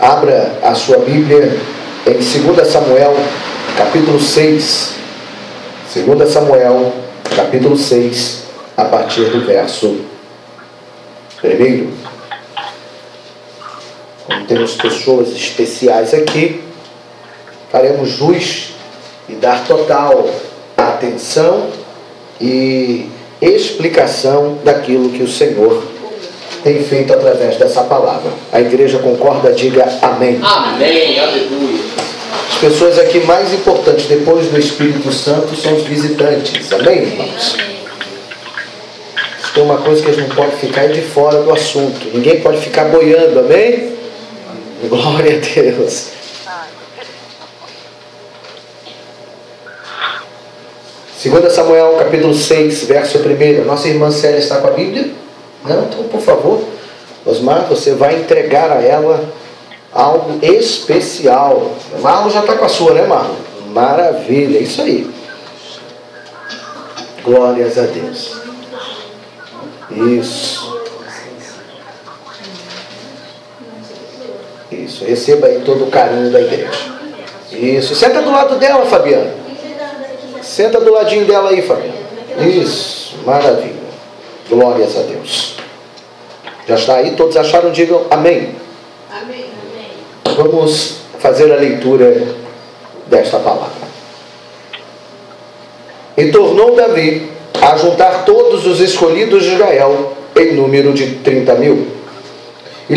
Abra a sua Bíblia em 2 Samuel, capítulo 6. 2 Samuel, capítulo 6, a partir do verso 1. Como temos pessoas especiais aqui, faremos jus e dar total atenção e explicação daquilo que o Senhor tem feito através dessa palavra. A igreja concorda? Diga amém. Amém, aleluia. As pessoas aqui mais importantes depois do Espírito Santo são os visitantes. Amém, irmãos? Tem uma coisa que eles não podem ficar de fora do assunto. Ninguém pode ficar boiando, amém? Glória a Deus. Segunda Samuel, capítulo 6, verso 1. Nossa irmã Célia está com a Bíblia? Não? Então, por favor, Osmar, você vai entregar a ela algo especial. Marlon já está com a sua, né, Marlon? Maravilha, isso aí. Glórias a Deus. Isso. Isso, receba aí todo o carinho da igreja. Isso, senta do lado dela, Fabiana. Senta do ladinho dela aí, Fabiana. Isso, maravilha. Glórias a Deus. Já está aí? Todos acharam? Digam amém. Amém. Vamos fazer a leitura desta palavra. E tornou Davi a juntar todos os escolhidos de Israel em número de 30.000. E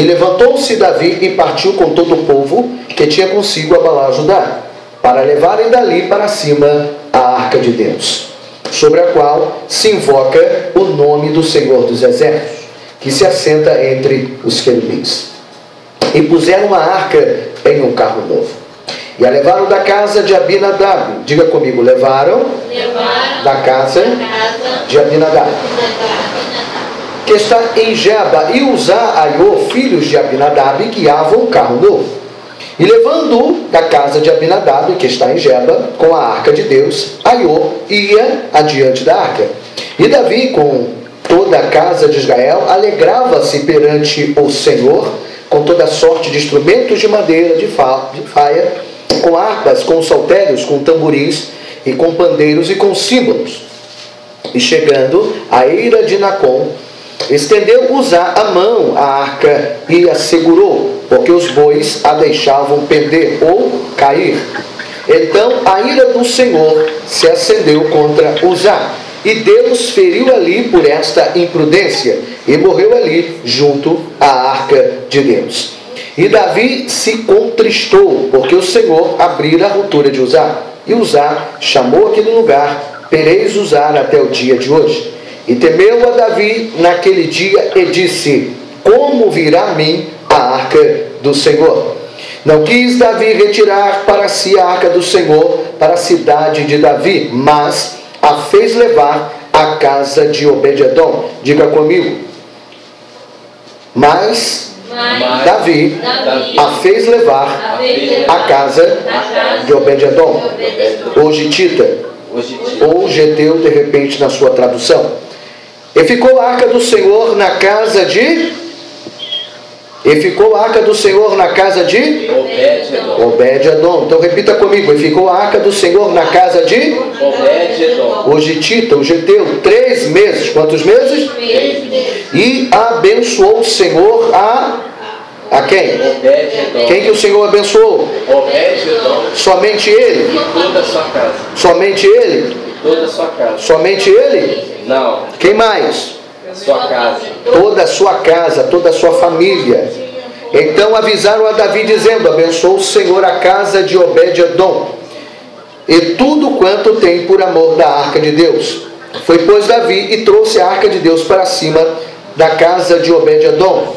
levantou-se Davi e partiu com todo o povo que tinha consigo abalar Judá, para levarem dali para cima a arca de Deus, sobre a qual se invoca o nome do Senhor dos Exércitos, que se assenta entre os querubins. E puseram a arca em um carro novo, e a levaram da casa de Abinadab. Diga comigo, levaram da casa de Abinadab, que está em Geba, e Uzá, Aiô, filhos de Abinadab, guiavam o carro novo. E levando-o da casa de Abinadab, que está em Geba, com a arca de Deus, Aiô ia adiante da arca. E Davi, com toda a casa de Israel, alegrava-se perante o Senhor, com toda sorte de instrumentos de madeira, de faia, com harpas, com saltérios, com tamborins, e com pandeiros e com símbolos. E chegando à eira de Nacon, estendeu Uzá a mão à arca e a segurou, porque os bois a deixavam pender ou cair. Então a ira do Senhor se acendeu contra Uzá, e Deus feriu ali por esta imprudência, e morreu ali junto à arca de Deus. E Davi se contristou, porque o Senhor abrira a ruptura de Uzá. E Uzá chamou aquele lugar Perez Uzá até o dia de hoje. E temeu a Davi naquele dia e disse: como virá a mim a arca do Senhor? Não quis Davi retirar para si a arca do Senhor para a cidade de Davi, mas a fez levar à casa de Obed-edom. Diga comigo. Mas Davi a fez levar à casa de Obed-edom. Ou Gitita, ou Geteu, de repente, na sua tradução. E ficou a arca do Senhor na casa de Obed-edom. Então repita comigo. E ficou a arca do Senhor na casa de Obed-edom. O Gitita, o Geteu, 3 meses. Quantos meses? 3 meses. E abençoou o Senhor a quem? Obed-edom. Quem que o Senhor abençoou? Obed-edom. Somente ele? E toda a sua casa. Somente ele? E toda a sua casa. Somente ele? Não, Quem mais? sua casa. Toda a sua casa, toda a sua família. Então avisaram a Davi dizendo: abençoou o Senhor a casa de Obed-edom e tudo quanto tem por amor da arca de Deus. Foi, pois, Davi e trouxe a arca de Deus para cima da casa de Obed-edom,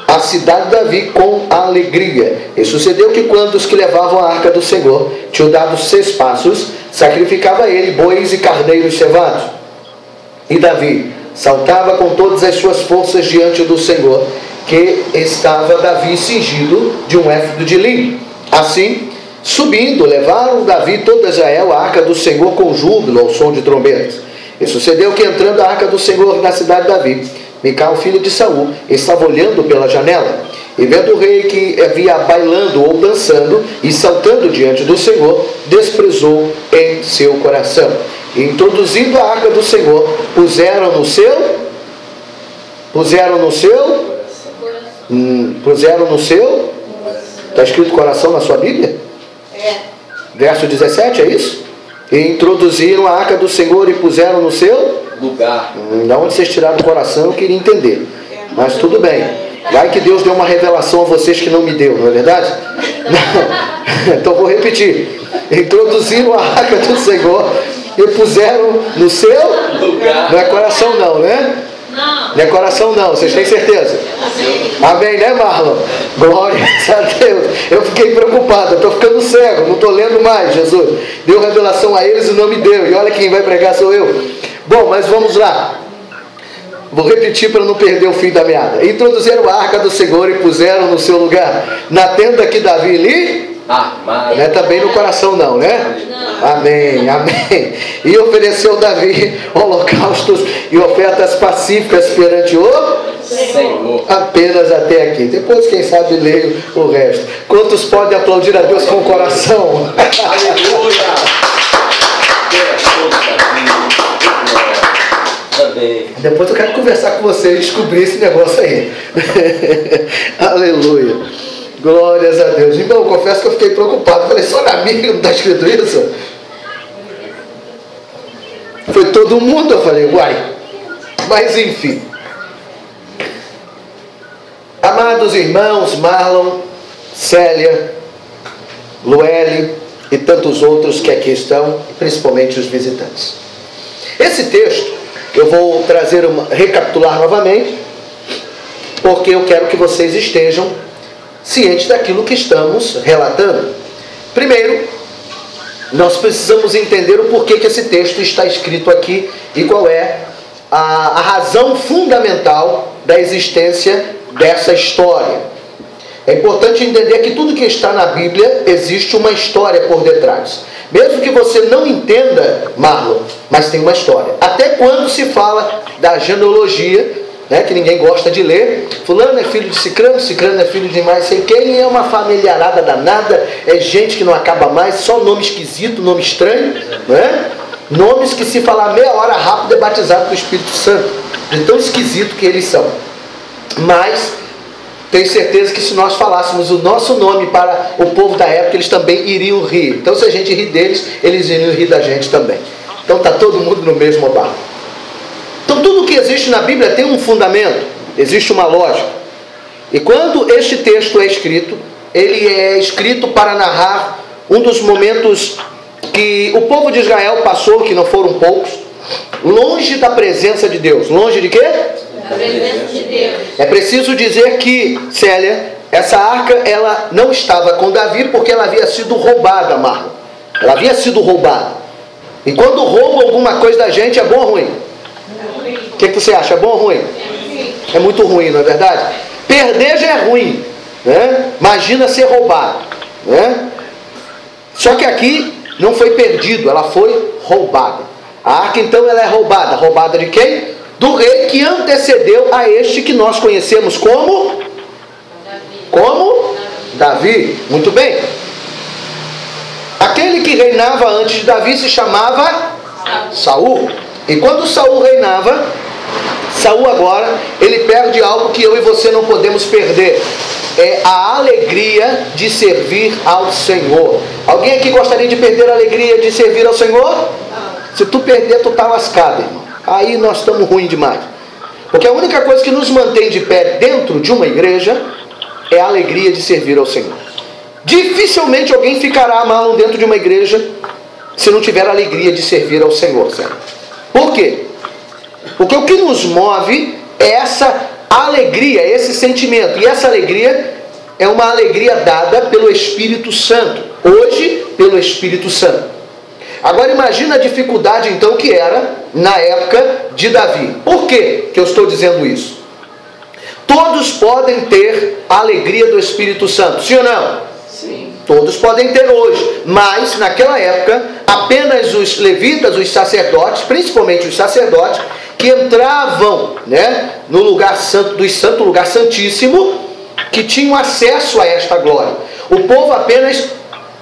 a cidade de Davi, com alegria. E sucedeu que quando os que levavam a arca do Senhor tinham dado 6 passos, sacrificava ele bois e carneiros cevados. E Davi saltava com todas as suas forças diante do Senhor, que estava Davi cingido de um éfodo de linho. Assim, subindo, levaram Davi e todo Israel a arca do Senhor com júbilo ao som de trombetas. E sucedeu que, entrando a arca do Senhor na cidade de Davi, Mical, filho de Saul, estava olhando pela janela. E vendo o rei que havia bailando ou dançando e saltando diante do Senhor, desprezou em seu coração. E introduzindo a arca do Senhor, puseram no seu. Está escrito coração na sua Bíblia? Verso 17, é isso? E introduziram a arca do Senhor e puseram no seu lugar. Da onde vocês tiraram o coração, eu queria entender. Mas tudo bem. Vai que Deus deu uma revelação a vocês que não me deu, não é verdade? Então vou repetir. Introduziram a arca do Senhor e puseram no seu lugar. Não é coração não, né? Não é coração não, vocês têm certeza? Amém, né, Marlon? Glória a Deus. Eu fiquei preocupado, eu estou ficando cego, não estou lendo mais. Jesus deu revelação a eles e não me deu. E olha quem vai pregar sou eu. Bom, mas vamos lá. Vou repetir para não perder o fim da meada. Introduziram a arca do Senhor e puseram no seu lugar, na tenda que Davi lhe... Não é também no coração não, né? Não. Amém, amém. E ofereceu Davi holocaustos e ofertas pacíficas perante o Senhor. Apenas até aqui. Depois, quem sabe, leio o resto. Quantos podem aplaudir a Deus com o coração? Aleluia! Depois eu quero conversar com você e descobrir esse negócio aí. Aleluia. Glórias a Deus. Então, eu confesso que eu fiquei preocupado. Falei, só na Bíblia não está escrito isso? Foi todo mundo. Eu falei, uai. Mas enfim. Amados irmãos, Marlon, Célia, Lueli e tantos outros que aqui estão, principalmente os visitantes. Esse texto, eu vou recapitular novamente, porque eu quero que vocês estejam cientes daquilo que estamos relatando. Primeiro, nós precisamos entender o porquê que esse texto está escrito aqui e qual é a razão fundamental da existência dessa história. É importante entender que tudo que está na Bíblia existe uma história por detrás. Mesmo que você não entenda, Marlon, mas tem uma história. Até quando se fala da genealogia, né, que ninguém gosta de ler, fulano é filho de cicrano, cicrano é filho de mais sei quem, é uma familiarada danada, é gente que não acaba mais, só nome esquisito, nome estranho, né? Nomes que se falar meia hora rápido é batizado com o Espírito Santo, de tão esquisito que eles são. Mas tenho certeza que se nós falássemos o nosso nome para o povo da época, eles também iriam rir. Então se a gente rir deles, eles iriam rir da gente também. Então está todo mundo no mesmo barco. Então tudo que existe na Bíblia tem um fundamento, existe uma lógica. E quando este texto é escrito, ele é escrito para narrar um dos momentos que o povo de Israel passou, que não foram poucos, longe da presença de Deus. Longe de quê? Da presença de Deus. É preciso dizer que, Célia, essa arca ela não estava com Davi porque ela havia sido roubada, Marlon. Ela havia sido roubada. E quando roubam alguma coisa da gente, é bom ou ruim? O que você acha? É bom ou ruim? É muito ruim, não é verdade? Perder já é ruim, né? Imagina ser roubado, né? Só que aqui não foi perdido, ela foi roubada. A arca então ela é roubada. Roubada de quem? Do rei que antecedeu a este que nós conhecemos como? Como? Davi. Muito bem. Aquele que reinava antes de Davi se chamava Saul. E quando Saul reinava, Saul agora, ele perde algo que eu e você não podemos perder. É a alegria de servir ao Senhor. Alguém aqui gostaria de perder a alegria de servir ao Senhor? Se tu perder, tu tá lascado, irmão. Aí nós estamos ruins demais. Porque a única coisa que nos mantém de pé dentro de uma igreja é a alegria de servir ao Senhor. Dificilmente alguém ficará mal dentro de uma igreja se não tiver a alegria de servir ao Senhor, certo? Por quê? Porque o que nos move é essa alegria, esse sentimento. E essa alegria é uma alegria dada pelo Espírito Santo. Hoje, pelo Espírito Santo. Agora imagina a dificuldade então que era na época de Davi. Por que eu estou dizendo isso? Todos podem ter a alegria do Espírito Santo, sim ou não? Sim. Todos podem ter hoje, mas naquela época apenas os levitas, os sacerdotes, principalmente os sacerdotes, que entravam, né, no lugar santo dos santos, lugar santíssimo, que tinham acesso a esta glória. O povo apenas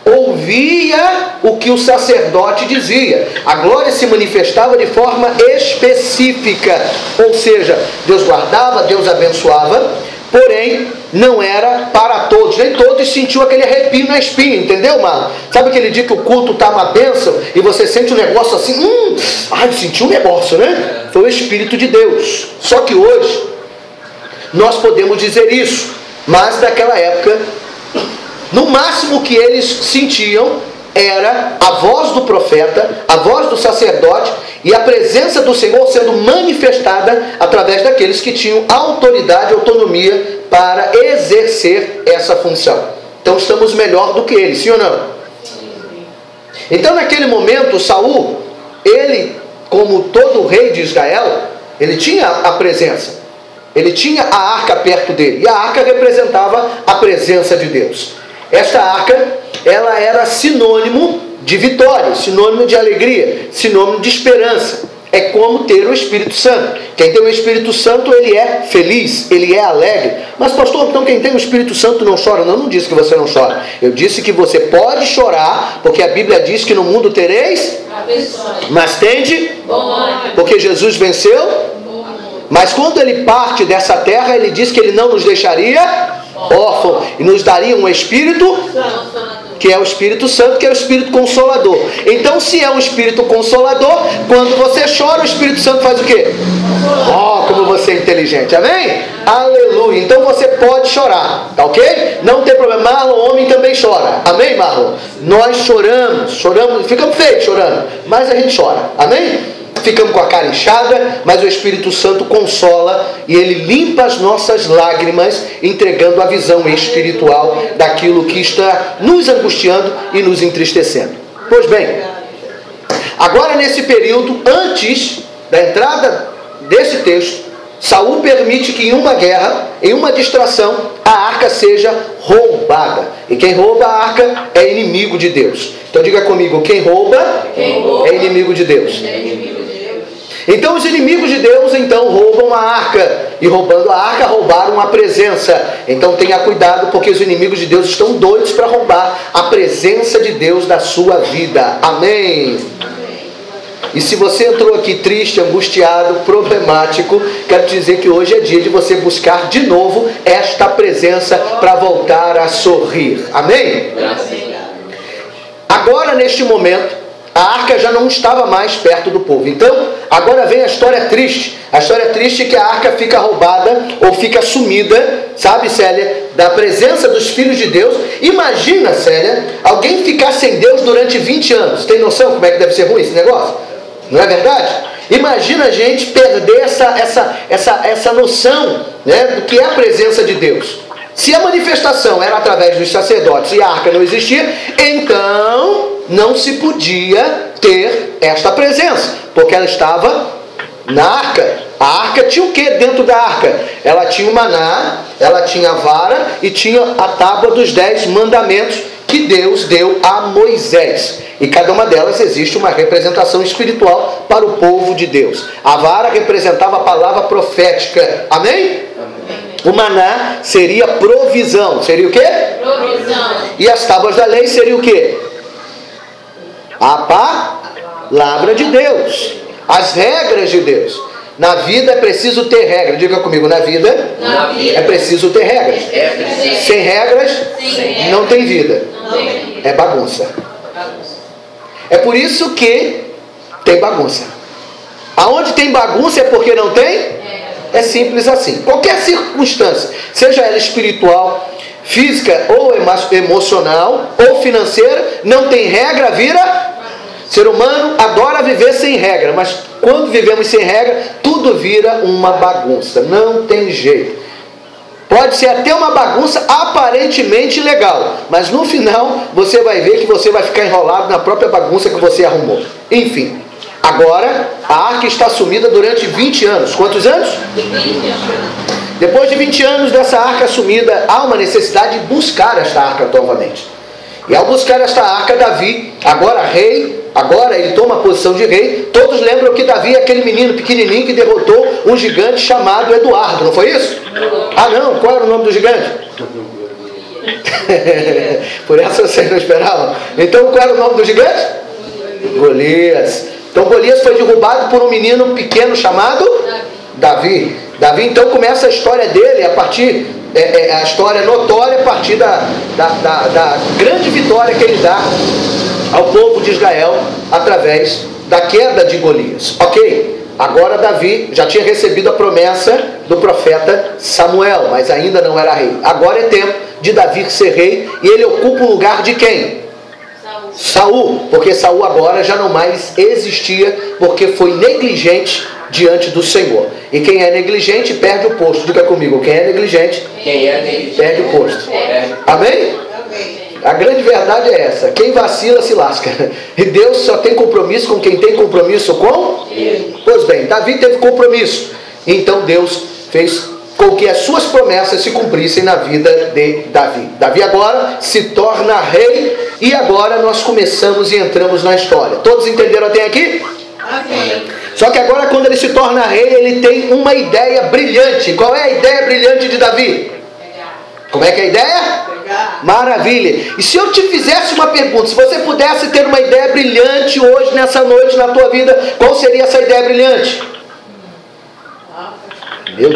ouvia o que o sacerdote dizia. A glória se manifestava de forma específica, ou seja, Deus guardava, Deus abençoava, porém não era para todos. Nem todos sentiam aquele arrepio na espinha, entendeu, mano? Sabe aquele dia que o culto está uma bênção e você sente um negócio assim, senti um negócio, né? Foi o Espírito de Deus. Só que hoje nós podemos dizer isso, mas naquela época, no máximo que eles sentiam era a voz do profeta, a voz do sacerdote e a presença do Senhor sendo manifestada através daqueles que tinham autoridade e autonomia para exercer essa função. Então estamos melhor do que eles, sim ou não? Então naquele momento Saul, ele, como todo rei de Israel, ele tinha a presença, ele tinha a arca perto dele, e a arca representava a presença de Deus. Esta arca, ela era sinônimo de vitória, sinônimo de alegria, sinônimo de esperança. É como ter o Espírito Santo. Quem tem o Espírito Santo, ele é feliz, ele é alegre. Mas pastor, então quem tem o Espírito Santo não chora? Não, não disse que você não chora. Eu disse que você pode chorar, porque a Bíblia diz que no mundo tereis, mas tende, porque Jesus venceu. Mas quando ele parte dessa terra, ele diz que ele não nos deixaria órfão e nos daria um Espírito que é o Espírito Santo, que é o Espírito Consolador. Então, se é um Espírito Consolador, quando você chora, o Espírito Santo faz o quê? Como você é inteligente, amém? Aleluia. Então você pode chorar, tá ok? Não tem problema. Marlon, o homem também chora, amém, Marlon? Nós choramos, ficamos feios chorando, mas a gente chora, amém? Ficamos com a cara inchada, mas o Espírito Santo consola e ele limpa as nossas lágrimas, entregando a visão espiritual daquilo que está nos angustiando e nos entristecendo. Pois bem, agora nesse período, antes da entrada desse texto, Saul permite que em uma guerra, em uma distração, a arca seja roubada. E quem rouba a arca é inimigo de Deus. Então diga comigo, quem rouba é inimigo de Deus. Então os inimigos de Deus então roubam a arca, e roubando a arca roubaram a presença. Então tenha cuidado, porque os inimigos de Deus estão doidos para roubar a presença de Deus da sua vida. Amém? E se você entrou aqui triste, angustiado, problemático, quero te dizer que hoje é dia de você buscar de novo esta presença para voltar a sorrir. Amém? Agora neste momento, a arca já não estava mais perto do povo. Então, agora vem a história triste. A história triste é que a arca fica roubada ou fica sumida, sabe, Célia, da presença dos filhos de Deus. Imagina, Célia, alguém ficar sem Deus durante 20 anos. Tem noção como é que deve ser ruim esse negócio? Não é verdade? Imagina a gente perder essa noção, né, do que é a presença de Deus. Se a manifestação era através dos sacerdotes e a arca não existia, então não se podia ter esta presença, porque ela estava na arca. A arca tinha o que dentro da arca? Ela tinha o maná, ela tinha a vara e tinha a tábua dos 10 mandamentos que Deus deu a Moisés. E cada uma delas existe uma representação espiritual para o povo de Deus. A vara representava a palavra profética. Amém? O maná seria provisão. Seria o quê? Provisão. E as tábuas da lei seria o quê? A palavra de Deus. As regras de Deus. Na vida é preciso ter regra. Diga comigo, na vida é preciso ter regras. Sem regras não tem vida. É bagunça. É por isso que tem bagunça. Aonde tem bagunça é porque não tem? É simples assim. Qualquer circunstância, seja ela espiritual, física ou emocional ou financeira, não tem regra, vira. Ser humano adora viver sem regra, mas quando vivemos sem regra, tudo vira uma bagunça. Não tem jeito. Pode ser até uma bagunça aparentemente legal, mas no final você vai ver que você vai ficar enrolado na própria bagunça que você arrumou. Enfim, agora a arca está sumida durante 20 anos. Quantos anos? 20 anos. Depois de 20 anos dessa arca sumida, há uma necessidade de buscar esta arca novamente. E ao buscar esta arca, Davi, agora rei, Agora ele toma a posição de rei. Todos lembram que Davi é aquele menino pequenininho que derrotou um gigante chamado Eduardo, não foi isso? Ah não, qual era o nome do gigante? Por essa vocês não esperavam. Então qual era o nome do gigante? Golias. Então Golias foi derrubado por um menino pequeno chamado Davi. Davi então começa a história dele a partir, a história notória a partir da grande vitória que ele dá ao povo de Israel através da queda de Golias. Ok, agora Davi já tinha recebido a promessa do profeta Samuel, mas ainda não era rei. Agora é tempo de Davi ser rei e ele ocupa o lugar de quem? Saul, porque Saul agora já não mais existia, porque foi negligente diante do Senhor. E quem é negligente perde o posto. Diga comigo, quem é negligente perde o posto. Amém? A grande verdade é essa: quem vacila se lasca. E Deus só tem compromisso com quem tem compromisso com Ele. Pois bem, Davi teve compromisso, então Deus fez com que as suas promessas se cumprissem na vida de Davi. Davi agora se torna rei. E agora nós começamos e entramos na história. Todos entenderam até aqui? Amém. Só que agora quando ele se torna rei, ele tem uma ideia brilhante. Qual é a ideia brilhante de Davi? Como é que é a ideia? Maravilha. E se eu te fizesse uma pergunta, se você pudesse ter uma ideia brilhante hoje, nessa noite, na tua vida, qual seria essa ideia brilhante? Meu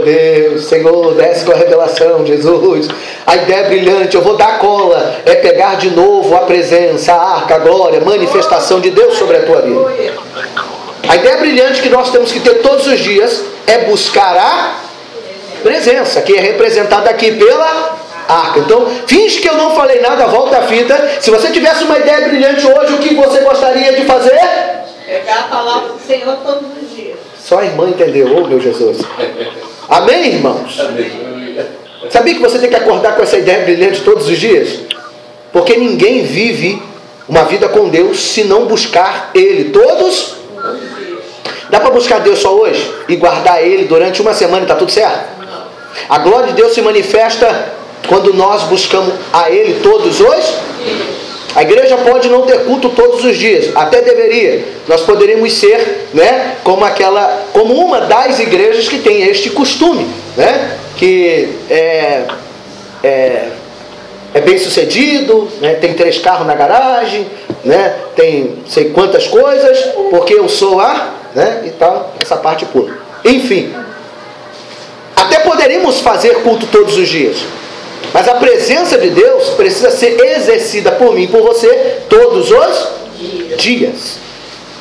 Deus, Senhor, desce com a revelação, Jesus. A ideia brilhante, eu vou dar cola, é pegar de novo a presença, a arca, a glória, a manifestação de Deus sobre a tua vida. A ideia brilhante que nós temos que ter todos os dias é buscar a presença, que é representada aqui pela arca. Então, finge que eu não falei nada, volta a fita. Se você tivesse uma ideia brilhante hoje, o que você gostaria de fazer? Pegar a palavra do Senhor todos os dias. Só a irmã entendeu, oh meu Jesus. Amém, irmãos? Amém. Sabia que você tem que acordar com essa ideia brilhante todos os dias? Porque ninguém vive uma vida com Deus se não buscar Ele todos. Dá para buscar Deus só hoje e guardar Ele durante uma semana e está tudo certo? A glória de Deus se manifesta quando nós buscamos a Ele todos hoje. A igreja pode não ter culto todos os dias, até deveria. Nós poderíamos ser, né, como uma das igrejas que tem este costume, né, que é bem sucedido, né, tem 3 carros na garagem, né, tem sei quantas coisas, porque eu sou né, e tal, essa parte pula. Enfim, até poderíamos fazer culto todos os dias. Mas a presença de Deus precisa ser exercida por mim e por você todos os dias.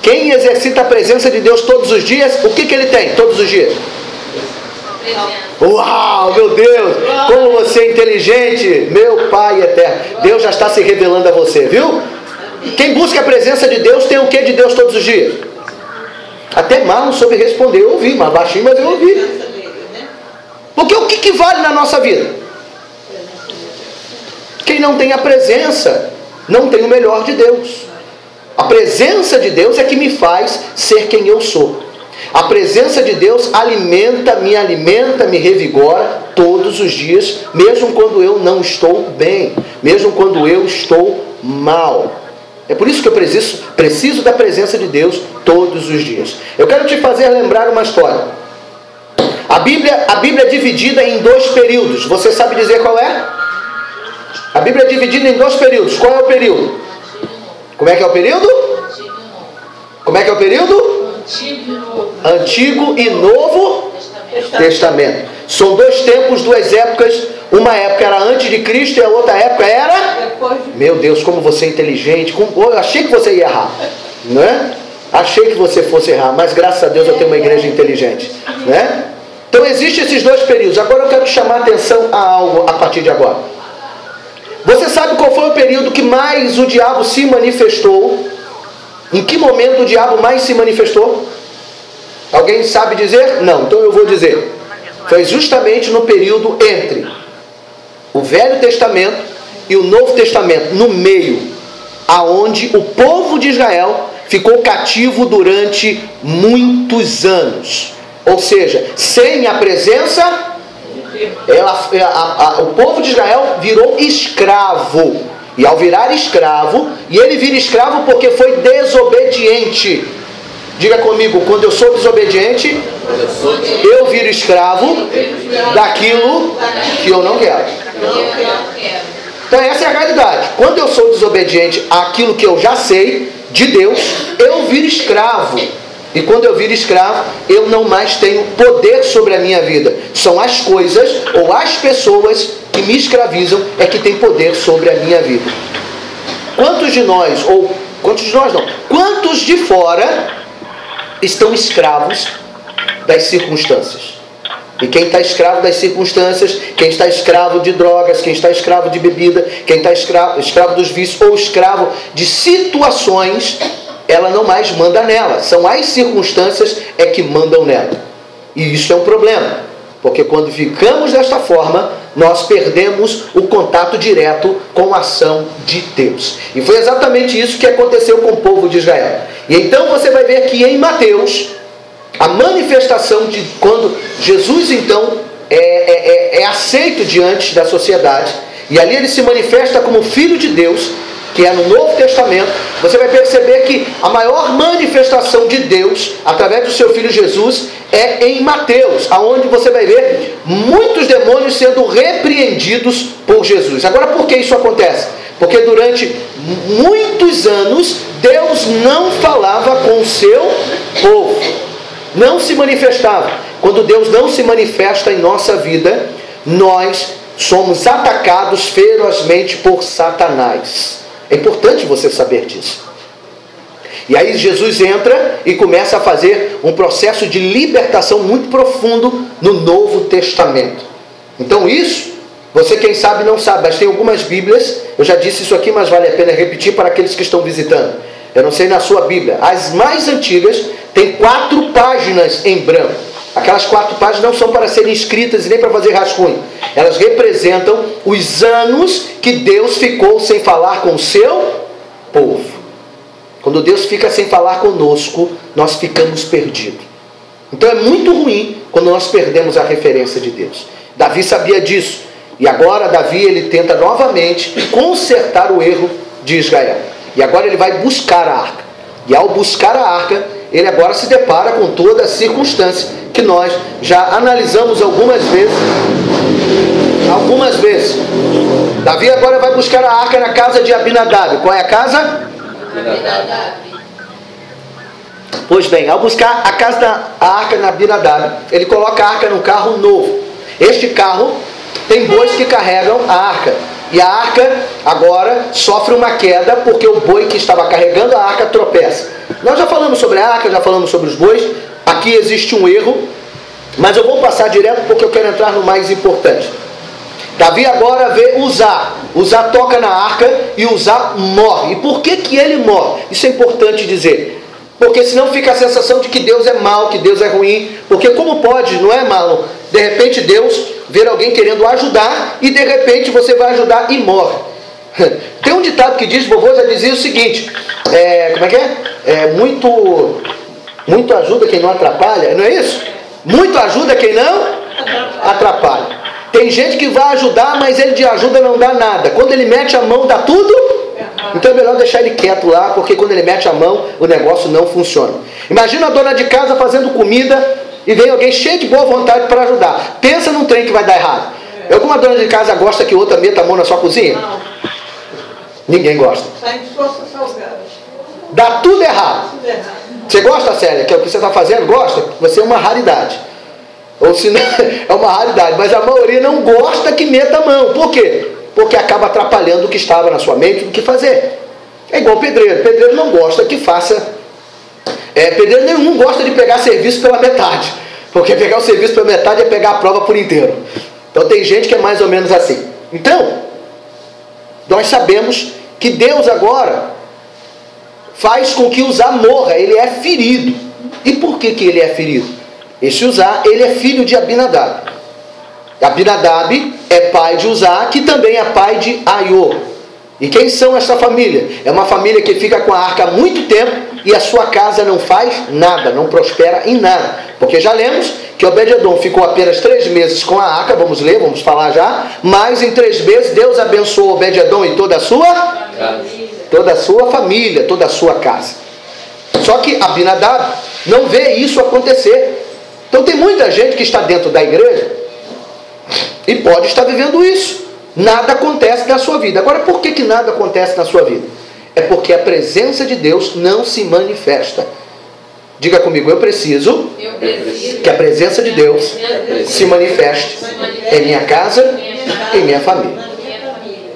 Quem exercita a presença de Deus todos os dias, o que ele tem todos os dias? Uau, meu Deus, como você é inteligente, meu Pai eterno. Deus já está se revelando a você, viu? Quem busca a presença de Deus tem o que de Deus todos os dias? Até Marlon soube responder, eu ouvi, mas baixinho, mas eu ouvi. Porque o que vale na nossa vida? Quem não tem a presença, não tem o melhor de Deus. A presença de Deus é que me faz ser quem eu sou. A presença de Deus alimenta, me revigora todos os dias, mesmo quando eu não estou bem, mesmo quando eu estou mal. É por isso que eu preciso da presença de Deus todos os dias. Eu quero te fazer lembrar uma história. A Bíblia é dividida em 2 períodos. Você sabe dizer qual é? A Bíblia é dividida em 2 períodos. Qual é o período? Como é que é o período? Como é que é o período? Antigo e Novo Testamento. São 2 tempos, 2 épocas. Uma época era antes de Cristo e a outra época era... Meu Deus, como você é inteligente. Eu achei que você ia errar, não é? Achei que você fosse errar, mas graças a Deus eu tenho uma igreja inteligente, né? Então existem esses 2 períodos. Agora eu quero te chamar a atenção a algo a partir de agora. Você sabe qual foi o período que mais o diabo se manifestou? Em que momento o diabo mais se manifestou? Alguém sabe dizer? Não, então eu vou dizer. Foi justamente no período entre o Velho Testamento e o Novo Testamento, no meio, aonde o povo de Israel ficou cativo durante muitos anos. Ou seja, sem a presença... o povo de Israel virou escravo. E ao virar escravo, e ele vira escravo porque foi desobediente. Diga comigo, quando eu sou desobediente, eu viro escravo daquilo que eu não quero. Então essa é a realidade. Quando eu sou desobediente àquilo que eu já sei de Deus, eu viro escravo. E quando eu viro escravo, eu não mais tenho poder sobre a minha vida. São as coisas ou as pessoas que me escravizam é que têm poder sobre a minha vida. Quantos de nós de fora estão escravos das circunstâncias? E quem está escravo das circunstâncias, quem está escravo de drogas, quem está escravo de bebida, quem está escravo dos vícios ou escravo de situações, ela não mais manda nela. São as circunstâncias é que mandam nela. E isso é um problema, porque quando ficamos desta forma, nós perdemos o contato direto com a ação de Deus. E foi exatamente isso que aconteceu com o povo de Israel. E então você vai ver que em Mateus, a manifestação de quando Jesus então é aceito diante da sociedade, e ali ele se manifesta como Filho de Deus, que é no Novo Testamento, você vai perceber que a maior manifestação de Deus, através do seu Filho Jesus, é em Mateus, aonde você vai ver muitos demônios sendo repreendidos por Jesus. Agora, por que isso acontece? Porque durante muitos anos, Deus não falava com o seu povo, não se manifestava. Quando Deus não se manifesta em nossa vida, nós somos atacados ferozmente por Satanás. É importante você saber disso. E aí Jesus entra e começa a fazer um processo de libertação muito profundo no Novo Testamento. Então isso, você quem sabe não sabe, mas tem algumas Bíblias, eu já disse isso aqui, mas vale a pena repetir para aqueles que estão visitando. Eu não sei na sua Bíblia, as mais antigas têm 4 páginas em branco. Aquelas 4 páginas não são para serem escritas e nem para fazer rascunho. Elas representam os anos que Deus ficou sem falar com o seu povo. Quando Deus fica sem falar conosco, nós ficamos perdidos. Então é muito ruim quando nós perdemos a referência de Deus. Davi sabia disso. E agora Davi ele tenta novamente consertar o erro de Israel. E agora ele vai buscar a arca. E ao buscar a arca, ele agora se depara com toda a circunstância que nós já analisamos algumas vezes. Davi agora vai buscar a arca na casa de Abinadab. Qual é a casa? Abinadab. Pois bem, ao buscar a arca na Abinadab, ele coloca a arca num carro novo. Este carro tem bois que carregam a arca. E a arca agora sofre uma queda porque o boi que estava carregando a arca tropeça. Nós já falamos sobre a arca, já falamos sobre os bois. Aqui existe um erro, mas eu vou passar direto porque eu quero entrar no mais importante. Davi agora vê Uzá. Uzá toca na arca e Uzá morre. E por que ele morre? Isso é importante dizer. Porque senão fica a sensação de que Deus é mau, que Deus é ruim. Porque como pode, não é, Marlon? De repente Deus ver alguém querendo ajudar e de repente você vai ajudar e morre. Tem um ditado que diz, vovô já dizia o seguinte, como é que é? Muito ajuda quem não atrapalha, não é isso? Muito ajuda quem não atrapalha. Tem gente que vai ajudar, mas ele de ajuda não dá nada. Quando ele mete a mão, dá tudo. Então é melhor deixar ele quieto lá, porque quando ele mete a mão, o negócio não funciona. Imagina a dona de casa fazendo comida e vem alguém cheio de boa vontade para ajudar. Pensa num trem que vai dar errado. Alguma dona de casa gosta que outra meta a mão na sua cozinha? Não. Ninguém gosta. Está disposto a salgar. Dá tudo errado. Tudo errado. Você gosta, Célia? Que é o que você está fazendo? Gosta? Você é uma raridade. Ou se não, é uma raridade. Mas a maioria não gosta que meta a mão. Por quê? Porque acaba atrapalhando o que estava na sua mente, o que fazer. É igual pedreiro. Pedreiro não gosta que faça... pedreiro nenhum gosta de pegar serviço pela metade. Porque pegar o serviço pela metade é pegar a prova por inteiro. Então tem gente que é mais ou menos assim. Então, nós sabemos que Deus agora faz com que Uzá morra. Ele é ferido. E por que ele é ferido? Esse Uzá, ele é filho de Abinadab. Abinadab é pai de Uzá, que também é pai de Aiô. E quem são essa família? É uma família que fica com a arca há muito tempo e a sua casa não faz nada, não prospera em nada. Porque já lemos que Obed-Edom ficou apenas 3 meses com a arca, vamos ler, vamos falar já, mas em 3 meses Deus abençoou Obed-Edom e toda a sua família, toda a sua casa. Só que Abinadab não vê isso acontecer. Então tem muita gente que está dentro da igreja e pode estar vivendo isso. Nada acontece na sua vida. Agora, por que nada acontece na sua vida? É porque a presença de Deus não se manifesta. Diga comigo, eu preciso que a presença de Deus se manifeste em minha casa e em minha família.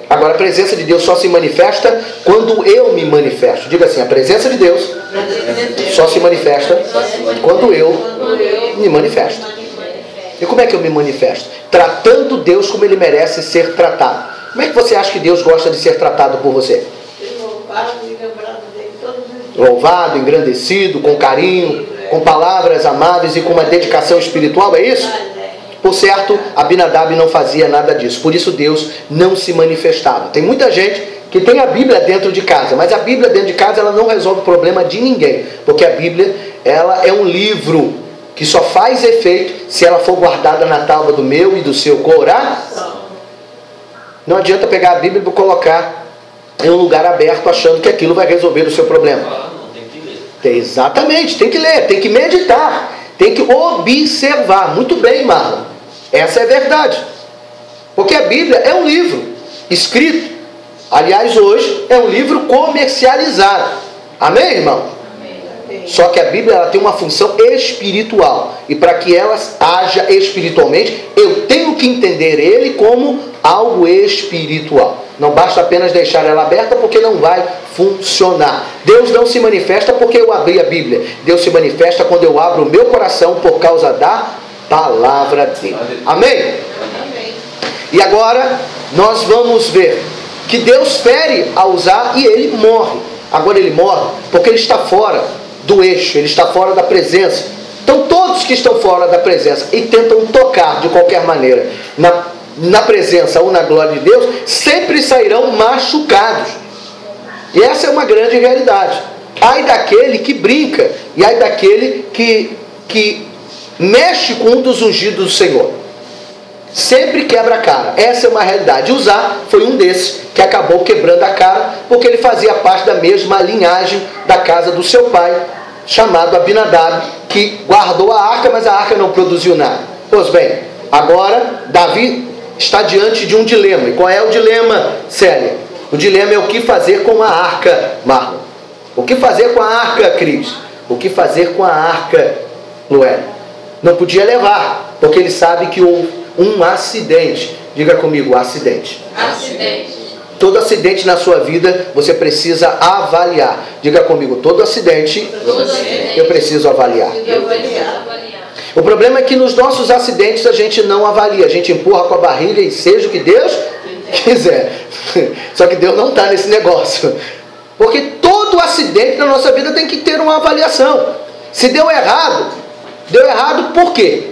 Agora, a presença de Deus só se manifesta quando eu me manifesto. Diga assim, a presença de Deus só se manifesta quando eu me manifesto. E como é que eu me manifesto? Tratando Deus como Ele merece ser tratado. Como é que você acha que Deus gosta de ser tratado por você? Louvado, engrandecido, com carinho, com palavras amáveis e com uma dedicação espiritual, é isso? Por certo, Abinadab não fazia nada disso. Por isso Deus não se manifestava. Tem muita gente que tem a Bíblia dentro de casa, mas a Bíblia dentro de casa ela não resolve o problema de ninguém. Porque a Bíblia ela é um livro que só faz efeito se ela for guardada na tábua do meu e do seu coração. Não adianta pegar a Bíblia e colocar em um lugar aberto achando que aquilo vai resolver o seu problema. Exatamente, tem que ler, tem que meditar, tem que observar. Muito bem, Marlon. Essa é a verdade. Porque a Bíblia é um livro escrito. Aliás, hoje é um livro comercializado. Amém, irmão? Só que a Bíblia ela tem uma função espiritual. E para que ela haja espiritualmente, eu tenho que entender ele como algo espiritual. Não basta apenas deixar ela aberta, porque não vai funcionar. Deus não se manifesta porque eu abri a Bíblia. Deus se manifesta quando eu abro o meu coração por causa da palavra dele. Amém? E agora nós vamos ver que Deus fere a Uzá e ele morre. Agora ele morre porque ele está fora do eixo, ele está fora da presença. Então todos que estão fora da presença e tentam tocar de qualquer maneira na presença ou na glória de Deus, sempre sairão machucados. E essa é uma grande realidade. Ai daquele que brinca, e ai daquele que mexe com um dos ungidos do Senhor. Sempre quebra a cara. Essa é uma realidade. Uzá foi um desses que acabou quebrando a cara, porque ele fazia parte da mesma linhagem da casa do seu pai, chamado Abinadab, que guardou a arca, mas a arca não produziu nada. Pois bem, agora Davi está diante de um dilema. E qual é o dilema, Célia? O dilema é o que fazer com a arca, Marlon. O que fazer com a arca, Cris? O que fazer com a arca, Luela? Não podia levar, porque ele sabe que houve um acidente. Diga comigo, acidente. Acidente. Todo acidente na sua vida, você precisa avaliar. Diga comigo, todo acidente, eu preciso avaliar. O problema é que nos nossos acidentes a gente não avalia. A gente empurra com a barriga e seja o que Deus quiser. Só que Deus não está nesse negócio. Porque todo acidente na nossa vida tem que ter uma avaliação. Se deu errado por quê?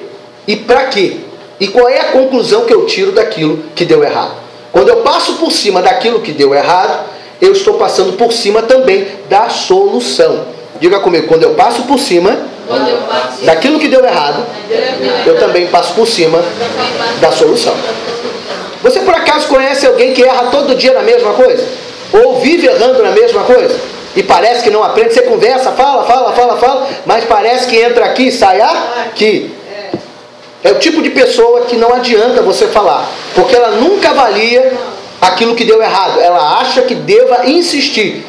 E para quê? E qual é a conclusão que eu tiro daquilo que deu errado? Quando eu passo por cima daquilo que deu errado, eu estou passando por cima também da solução. Diga comigo, quando eu passo por cima daquilo que deu errado, eu também passo por cima da solução. Você por acaso conhece alguém que erra todo dia na mesma coisa? Ou vive errando na mesma coisa? E parece que não aprende, você conversa, fala, mas parece que entra aqui e sai aqui. É o tipo de pessoa que não adianta você falar, porque ela nunca avalia aquilo que deu errado. Ela acha que deva insistir.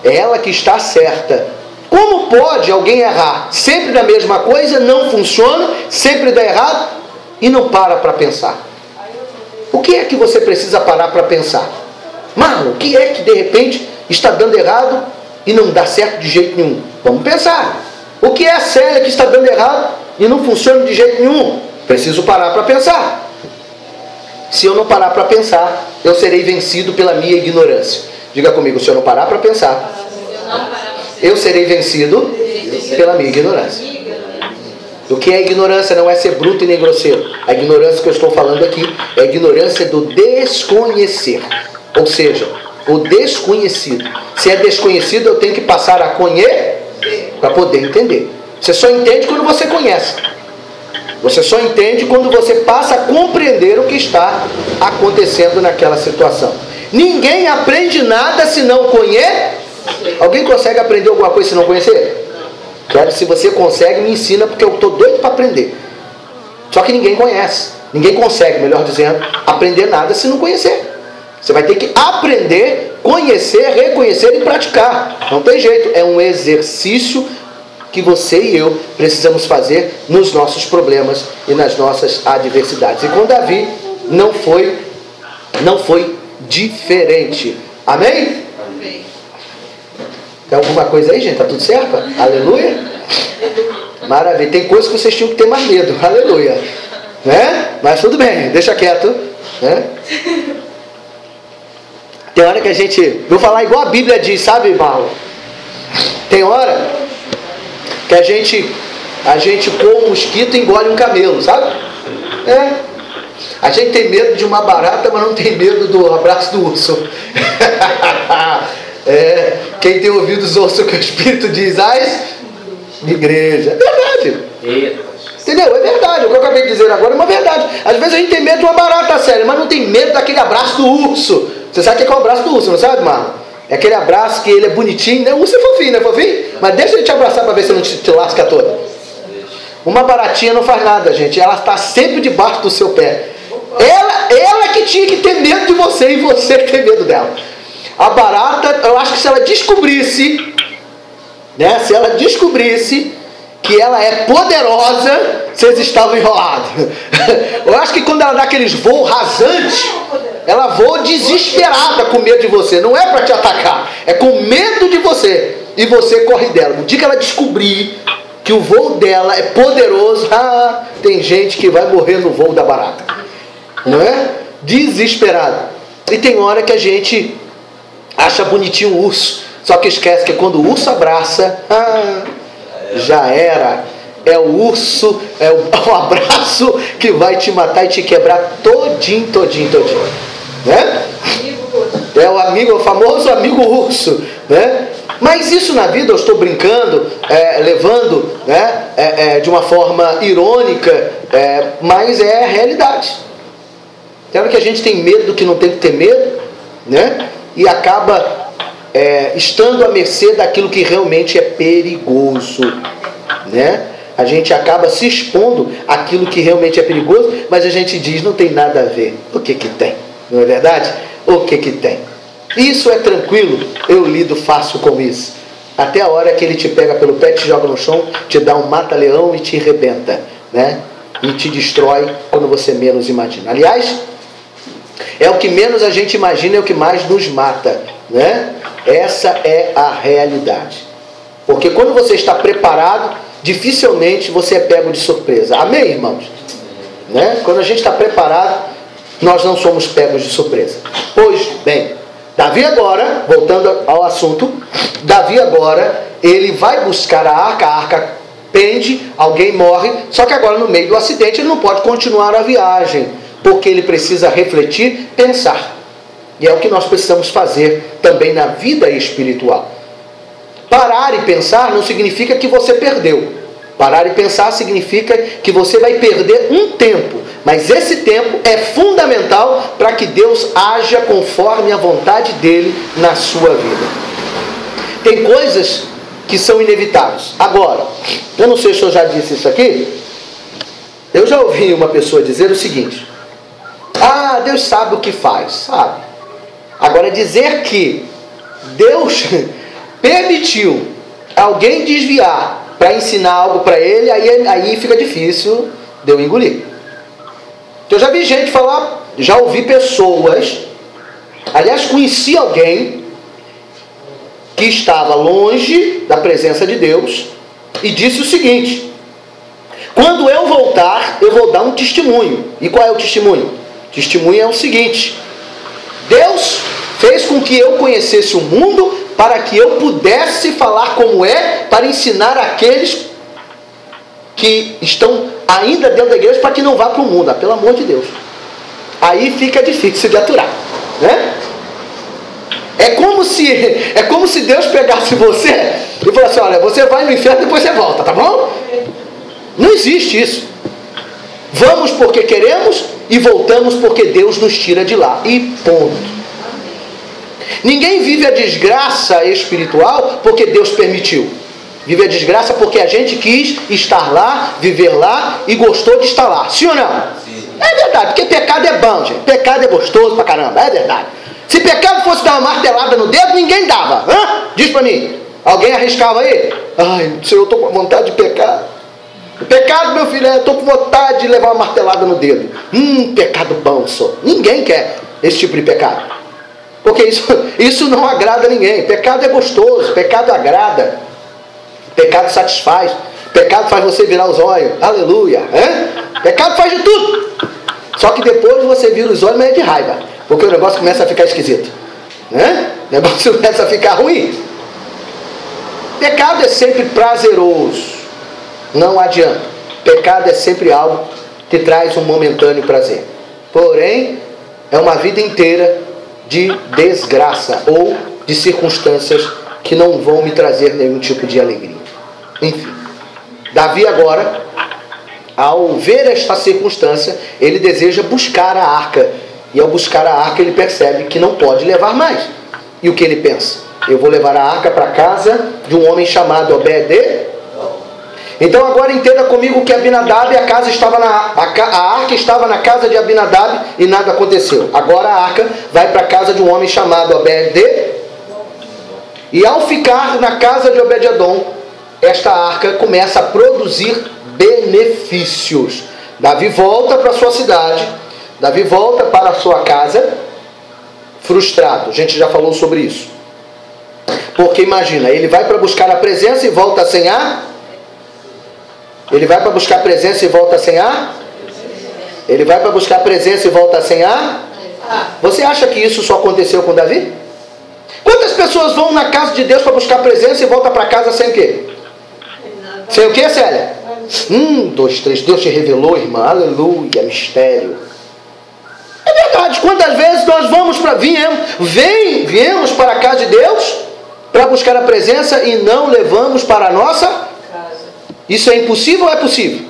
É ela que está certa. Como pode alguém errar sempre na mesma coisa, não funciona, sempre dá errado e não para pensar? O que é que você precisa parar para pensar? Marlon, o que é que de repente está dando errado e não dá certo de jeito nenhum? Vamos pensar. O que é a Célia que está dando errado e não funciona de jeito nenhum? Preciso parar para pensar. Se eu não parar para pensar, eu serei vencido pela minha ignorância. Diga comigo, se eu não parar para pensar, eu serei vencido pela minha ignorância. O que é ignorância? Não é ser bruto e nem grosseiro. A ignorância que eu estou falando aqui é a ignorância do desconhecer. Ou seja, o desconhecido. Se é desconhecido, eu tenho que passar a conhecer para poder entender. Você só entende quando você conhece. Você só entende quando você passa a compreender o que está acontecendo naquela situação. Ninguém aprende nada se não conhecer. Alguém consegue aprender alguma coisa se não conhecer? Claro, se você consegue, me ensina, porque eu estou doido para aprender. Só que ninguém conhece. Ninguém consegue, melhor dizendo, aprender nada se não conhecer. Você vai ter que aprender, conhecer, reconhecer e praticar. Não tem jeito. É um exercício que você e eu precisamos fazer nos nossos problemas e nas nossas adversidades. E com Davi não foi diferente. Amém? Amém. Tem alguma coisa aí, gente? Tá tudo certo? Aleluia? Maravilha. Tem coisas que vocês tinham que ter mais medo. Aleluia. Né? Mas tudo bem, deixa quieto. Né? Tem hora que a gente... Vou falar igual a Bíblia diz, sabe, Marlon? Tem hora que a gente com um mosquito engole um camelo, sabe? A gente tem medo de uma barata, mas não tem medo do abraço do urso. Quem tem ouvido os ouçam o que o Espírito diz, igreja. É verdade. Entendeu? É verdade. O que eu acabei de dizer agora é uma verdade. Às vezes a gente tem medo de uma barata séria, mas não tem medo daquele abraço do urso. Você sabe o que é o abraço do urso, não sabe, Marlon? É aquele abraço que ele é bonitinho, né? O urso é fofinho, não é fofinho? Mas deixa ele te abraçar para ver se ele não te lasca toda. Uma baratinha não faz nada, gente. Ela está sempre debaixo do seu pé. Ela que tinha que ter medo de você e você que tem medo dela. A barata, eu acho que se ela descobrisse, né? Se ela descobrisse que ela é poderosa, vocês estavam enrolados. Eu acho que quando ela dá aqueles voos rasantes, ela voa desesperada com medo de você. Não é para te atacar, é com medo de você. E você corre dela. No dia que ela descobrir que o voo dela é poderoso, tem gente que vai morrer no voo da barata. Não é? Desesperado. E tem hora que a gente acha bonitinho o urso, só que esquece que quando o urso abraça, já era. É o urso, é o abraço que vai te matar e te quebrar todinho. Né? É o famoso amigo urso, né? Mas isso na vida eu estou brincando, levando, né, de uma forma irônica, mas é a realidade. Tem hora que a gente tem medo do que não tem que ter medo, né? E acaba estando à mercê daquilo que realmente é perigoso, né? A gente acaba se expondo àquilo que realmente é perigoso, mas a gente diz, não tem nada a ver. O que tem? Não é verdade? O que tem? Isso é tranquilo, eu lido fácil com isso. Até a hora que ele te pega pelo pé, te joga no chão, te dá um mata-leão e te arrebenta, né? E te destrói quando você menos imagina. Aliás, é o que menos a gente imagina, é o que mais nos mata, né? Essa é a realidade. Porque quando você está preparado, dificilmente você é pego de surpresa. Amém, irmãos? Né? Quando a gente está preparado, nós não somos pegos de surpresa. Pois bem, Davi agora, voltando ao assunto, Davi agora, ele vai buscar a arca pende, alguém morre, só que agora no meio do acidente ele não pode continuar a viagem, porque ele precisa refletir, pensar. E é o que nós precisamos fazer também na vida espiritual. Parar e pensar não significa que você perdeu. Parar e pensar significa que você vai perder um tempo, mas esse tempo é fundamental para que Deus haja conforme a vontade dele na sua vida. Tem coisas que são inevitáveis. Agora, eu não sei se eu já disse isso aqui, eu já ouvi uma pessoa dizer o seguinte: Deus sabe o que faz, sabe? Agora, dizer que Deus permitiu alguém desviar para ensinar algo para ele, aí fica difícil de eu engolir. Eu já vi gente falar, já ouvi pessoas, aliás, conheci alguém que estava longe da presença de Deus e disse o seguinte: quando eu voltar, eu vou dar um testemunho. E qual é o testemunho? O testemunho é o seguinte: Deus fez com que eu conhecesse o mundo para que eu pudesse falar como é, para ensinar aqueles que estão ainda dentro da igreja, para que não vá para o mundo, pelo amor de Deus. Aí fica difícil de aturar, né? É como se Deus pegasse você e falasse: olha, você vai no inferno e depois você volta, tá bom? Não existe isso. Vamos porque queremos e voltamos porque Deus nos tira de lá. E ponto. Ninguém vive a desgraça espiritual porque Deus permitiu. Vive a desgraça porque a gente quis estar lá, viver lá e gostou de estar lá. Sim ou não? Sim. É verdade, porque pecado é bom, gente. Pecado é gostoso pra caramba, é verdade. Se pecado fosse dar uma martelada no dedo, ninguém dava. Diz pra mim. Alguém arriscava aí? Ai, Senhor, eu tô com vontade de pecar. Pecado, meu filho, eu tô com vontade de levar uma martelada no dedo. Pecado bom, só. Ninguém quer esse tipo de pecado. Porque isso não agrada a ninguém. Pecado é gostoso, pecado agrada. Pecado satisfaz. Pecado faz você virar os olhos. Aleluia. Pecado faz de tudo. Só que depois você vira os olhos, mas é de raiva. Porque o negócio começa a ficar esquisito. O negócio começa a ficar ruim. Pecado é sempre prazeroso. Não adianta. Pecado é sempre algo que traz um momentâneo prazer. Porém, é uma vida inteira de desgraça ou de circunstâncias que não vão me trazer nenhum tipo de alegria. Enfim, Davi agora, ao ver esta circunstância, ele deseja buscar a arca. E ao buscar a arca ele percebe que não pode levar mais. E o que ele pensa? Eu vou levar a arca para a casa de um homem chamado Obed. Então agora entenda comigo que Abinadab, a arca estava na casa de Abinadab e nada aconteceu. Agora a arca vai para a casa de um homem chamado Obed. E ao ficar na casa de Obed-edom, esta arca começa a produzir benefícios. Davi volta para a sua cidade, Davi volta para a sua casa, frustrado. A gente já falou sobre isso. Porque imagina, ele vai para buscar a presença e volta sem a... Ele vai para buscar a presença e volta sem a... Ele vai para buscar a presença e volta sem a... Você acha que isso só aconteceu com Davi? Quantas pessoas vão na casa de Deus para buscar a presença e voltam para casa sem o quê? Sem o quê, Célia? 1, 2, 3. Deus te revelou, irmã. Aleluia, mistério. É verdade. Quantas vezes nós viemos para a casa de Deus para buscar a presença e não levamos para a nossa casa? Isso é impossível ou é possível?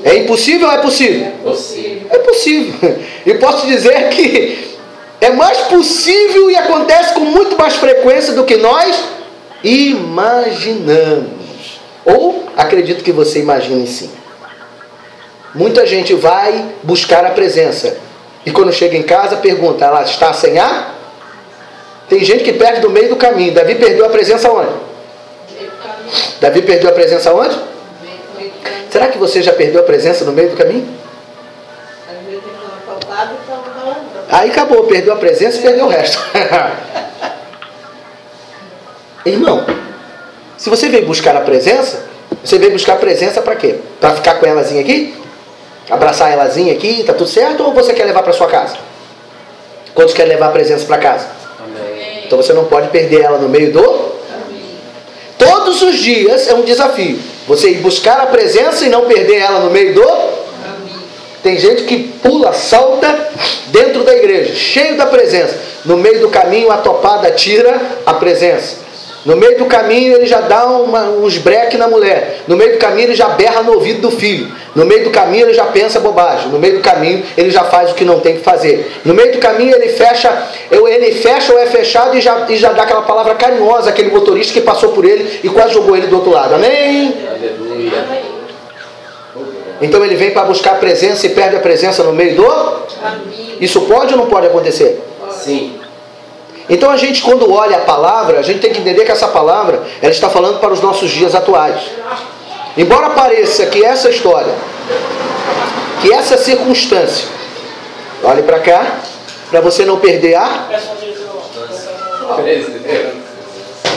É impossível ou é possível? Possível. É possível. E posso dizer que é mais possível e acontece com muito mais frequência do que nós imaginamos. Ou acredito que você imagine sim. Muita gente vai buscar a presença e quando chega em casa pergunta, ela está sem ar? Tem gente que perde do meio do caminho. Davi perdeu a presença onde? Davi perdeu a presença onde? Será que você já perdeu a presença no meio do caminho? Aí acabou, perdeu a presença e perdeu o resto. Irmão, se você veio buscar a presença, você veio buscar a presença para quê? Para ficar com elazinha aqui? Abraçar elazinha aqui, tá tudo certo? Ou você quer levar para sua casa? Quantos querem levar a presença para casa? Amém. Então você não pode perder ela no meio do... Amém. Todos os dias é um desafio. Você ir buscar a presença e não perder ela no meio do... Amém. Tem gente que pula, salta dentro da igreja, cheio da presença. No meio do caminho a topada tira a presença. No meio do caminho ele já dá uns breques na mulher. No meio do caminho ele já berra no ouvido do filho. No meio do caminho ele já pensa bobagem. No meio do caminho ele já faz o que não tem que fazer. No meio do caminho ele fecha ou é fechado e já dá aquela palavra carinhosa, aquele motorista que passou por ele e quase jogou ele do outro lado. Amém? Aleluia. Então ele vem para buscar a presença e perde a presença no meio do... Amém. Isso pode ou não pode acontecer? Sim. Então a gente, quando olha a palavra, a gente tem que entender que essa palavra ela está falando para os nossos dias atuais. Embora pareça que essa história, que essa circunstância, olhe para cá, para você não perder a...